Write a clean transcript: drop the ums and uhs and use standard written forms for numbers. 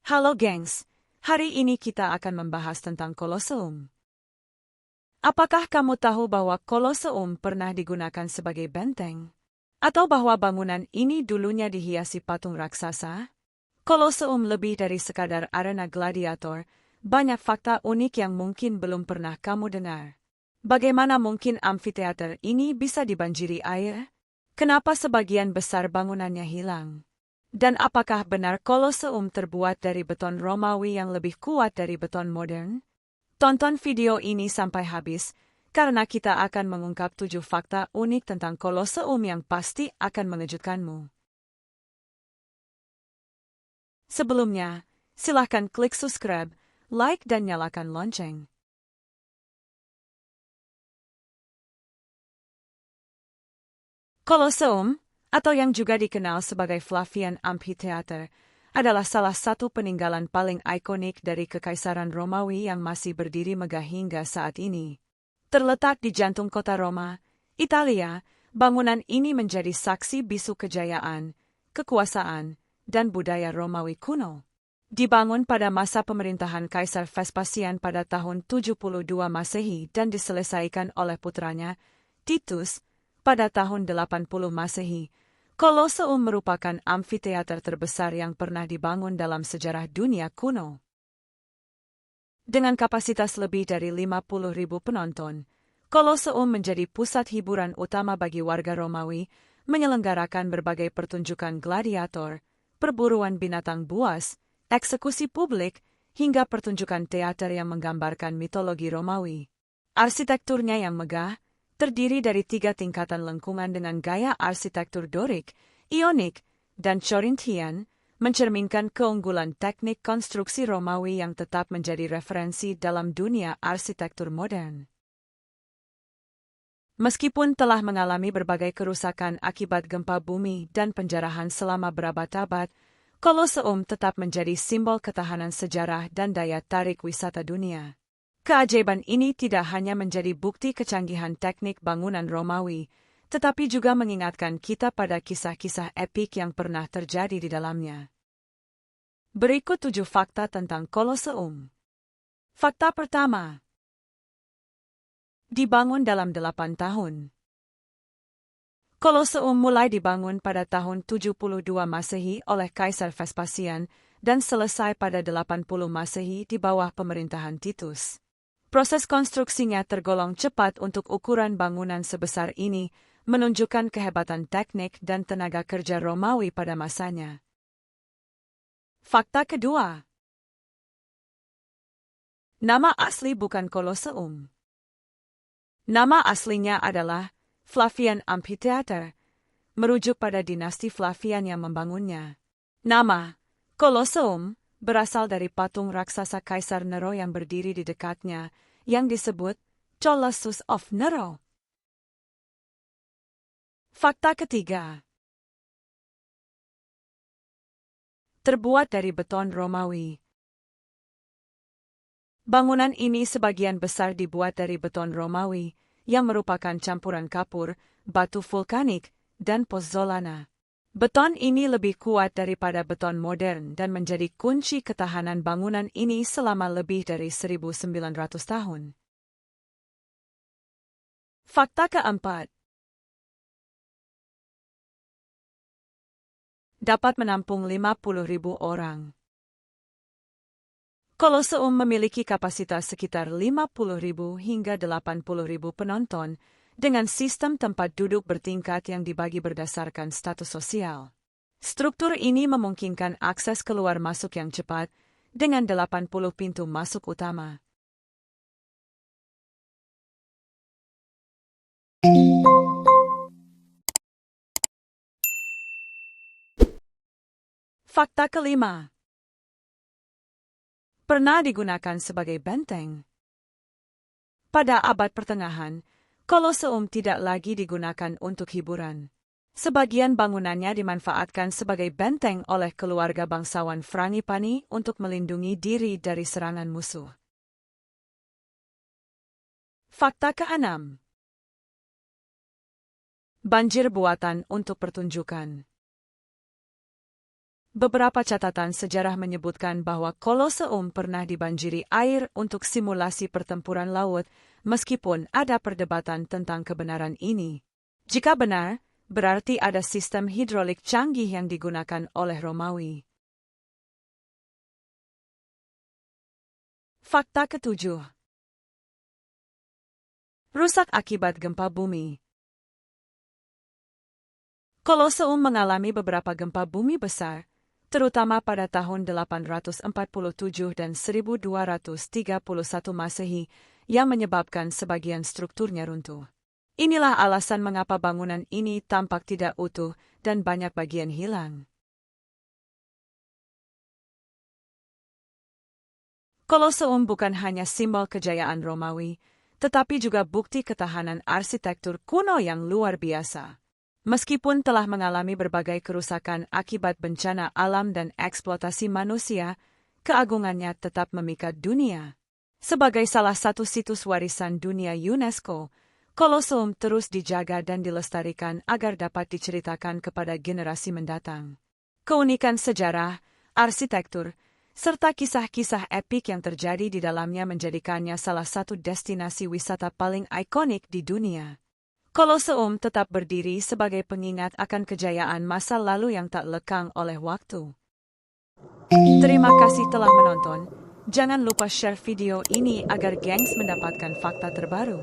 Halo gengs, hari ini kita akan membahas tentang Koloseum. Apakah kamu tahu bahwa Koloseum pernah digunakan sebagai benteng? Atau bahwa bangunan ini dulunya dihiasi patung raksasa? Koloseum lebih dari sekadar arena gladiator, banyak fakta unik yang mungkin belum pernah kamu dengar. Bagaimana mungkin amfiteater ini bisa dibanjiri air? Kenapa sebagian besar bangunannya hilang? Dan apakah benar Koloseum terbuat dari beton Romawi yang lebih kuat dari beton modern? Tonton video ini sampai habis, karena kita akan mengungkap 7 fakta unik tentang Koloseum yang pasti akan mengejutkanmu. Sebelumnya, silahkan klik subscribe, like dan nyalakan lonceng. Koloseum, atau yang juga dikenal sebagai Flavian Amphitheater, adalah salah satu peninggalan paling ikonik dari Kekaisaran Romawi yang masih berdiri megah hingga saat ini. Terletak di jantung kota Roma, Italia, bangunan ini menjadi saksi bisu kejayaan, kekuasaan, dan budaya Romawi kuno. Dibangun pada masa pemerintahan Kaisar Vespasian pada tahun 72 Masehi dan diselesaikan oleh putranya, Titus, pada tahun 80 Masehi. Koloseum merupakan amfiteater terbesar yang pernah dibangun dalam sejarah dunia kuno. Dengan kapasitas lebih dari 50.000 penonton, Koloseum menjadi pusat hiburan utama bagi warga Romawi, menyelenggarakan berbagai pertunjukan gladiator, perburuan binatang buas, eksekusi publik, hingga pertunjukan teater yang menggambarkan mitologi Romawi. Arsitekturnya yang megah, terdiri dari 3 tingkatan lengkungan dengan gaya arsitektur Dorik, Ionik, dan Corinthian, mencerminkan keunggulan teknik konstruksi Romawi yang tetap menjadi referensi dalam dunia arsitektur modern. Meskipun telah mengalami berbagai kerusakan akibat gempa bumi dan penjarahan selama berabad-abad, Koloseum tetap menjadi simbol ketahanan sejarah dan daya tarik wisata dunia. Keajaiban ini tidak hanya menjadi bukti kecanggihan teknik bangunan Romawi, tetapi juga mengingatkan kita pada kisah-kisah epik yang pernah terjadi di dalamnya. Berikut 7 fakta tentang Koloseum. Fakta pertama. Dibangun dalam 8 tahun. Koloseum mulai dibangun pada tahun 72 Masehi oleh Kaisar Vespasian dan selesai pada 80 Masehi di bawah pemerintahan Titus. Proses konstruksinya tergolong cepat untuk ukuran bangunan sebesar ini, menunjukkan kehebatan teknik dan tenaga kerja Romawi pada masanya. Fakta kedua. Nama asli bukan Koloseum. Nama aslinya adalah Flavian Amphitheater, merujuk pada dinasti Flavian yang membangunnya. Nama Koloseum berasal dari patung raksasa Kaisar Nero yang berdiri di dekatnya, yang disebut Colossus of Nero. Fakta ketiga. Terbuat dari beton Romawi. Bangunan ini sebagian besar dibuat dari beton Romawi, yang merupakan campuran kapur, batu vulkanik, dan pozzolana. Beton ini lebih kuat daripada beton modern dan menjadi kunci ketahanan bangunan ini selama lebih dari 1.900 tahun. Fakta keempat. Dapat menampung 50.000 orang. Koloseum memiliki kapasitas sekitar 50.000 hingga 80.000 penonton, dengan sistem tempat duduk bertingkat yang dibagi berdasarkan status sosial. Struktur ini memungkinkan akses keluar masuk yang cepat, dengan 80 pintu masuk utama. Fakta kelima. Pernah digunakan sebagai benteng. Pada abad pertengahan, Koloseum tidak lagi digunakan untuk hiburan. Sebagian bangunannya dimanfaatkan sebagai benteng oleh keluarga bangsawan Frangipani untuk melindungi diri dari serangan musuh. Fakta keenam. Banjir buatan untuk pertunjukan. Beberapa catatan sejarah menyebutkan bahwa Koloseum pernah dibanjiri air untuk simulasi pertempuran laut, meskipun ada perdebatan tentang kebenaran ini. Jika benar, berarti ada sistem hidrolik canggih yang digunakan oleh Romawi. Fakta ketujuh. Rusak akibat gempa bumi. Koloseum mengalami beberapa gempa bumi besar, terutama pada tahun 847 dan 1231 Masehi, yang menyebabkan sebagian strukturnya runtuh. Inilah alasan mengapa bangunan ini tampak tidak utuh dan banyak bagian hilang. Koloseum bukan hanya simbol kejayaan Romawi, tetapi juga bukti ketahanan arsitektur kuno yang luar biasa. Meskipun telah mengalami berbagai kerusakan akibat bencana alam dan eksploitasi manusia, keagungannya tetap memikat dunia. Sebagai salah satu situs warisan dunia UNESCO, Koloseum terus dijaga dan dilestarikan agar dapat diceritakan kepada generasi mendatang. Keunikan sejarah, arsitektur, serta kisah-kisah epik yang terjadi di dalamnya menjadikannya salah satu destinasi wisata paling ikonik di dunia. Koloseum tetap berdiri sebagai pengingat akan kejayaan masa lalu yang tak lekang oleh waktu. Terima kasih telah menonton. Jangan lupa share video ini agar gengs mendapatkan fakta terbaru.